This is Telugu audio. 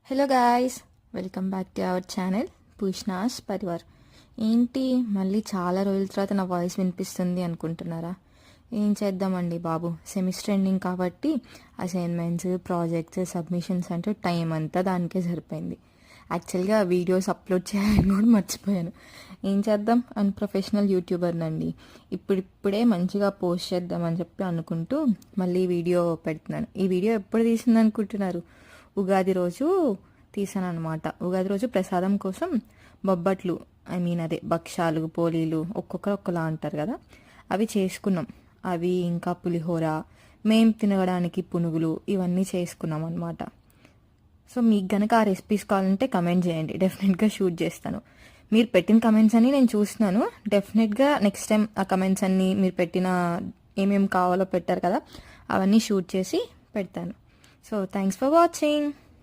Hello guys, welcome back to our channel Pushna's Parivar. ఏంటి మళ్ళీ చాలా రోజుల తర్వాత నా వాయిస్ వినిపిస్తుంది అనుకుంటున్నారా? ఏం చేద్దామండి బాబు, సెమిస్టర్ ఎండింగ్ కాబట్టి అసైన్మెంట్స్, ప్రాజెక్ట్స్, సబ్మిషన్స్ అంటే టైం అంతా దానికే సరిపోయింది. యాక్చువల్గా వీడియోస్ అప్లోడ్ చేయాలని కూడా మర్చిపోయాను. ఏం చేద్దాం, అన్ప్రొఫెషనల్ యూట్యూబర్నండి. ఇప్పుడిప్పుడే మంచిగా పోస్ట్ చేద్దామని చెప్పి అనుకుంటూ మళ్ళీ వీడియో పెడుతున్నాను. ఈ వీడియో ఎప్పుడు తీసింది అనుకుంటున్నారు? ఉగాది రోజు తీసాను అనమాట. ఉగాది రోజు ప్రసాదం కోసం బొబ్బట్లు, అదే భక్షాలు, పోలీలు, ఒక్కొక్కరు ఒక్కలా అంటారు కదా, అవి చేసుకున్నాం. అవి ఇంకా పులిహోర, మేం తినడానికి పునుగులు, ఇవన్నీ చేసుకున్నాం అనమాట. సో మీకు గనక ఆ రెసిపీస్ కావాలంటే కమెంట్ చేయండి, డెఫినెట్గా షూట్ చేస్తాను. మీరు పెట్టిన కమెంట్స్ అన్ని నేను చూస్తున్నాను. డెఫినెట్గా నెక్స్ట్ టైం ఆ కమెంట్స్ అన్ని మీరు పెట్టిన ఏమేమి కావాలో పెట్టారు కదా, అవన్నీ షూట్ చేసి పెడతాను. So thanks for watching.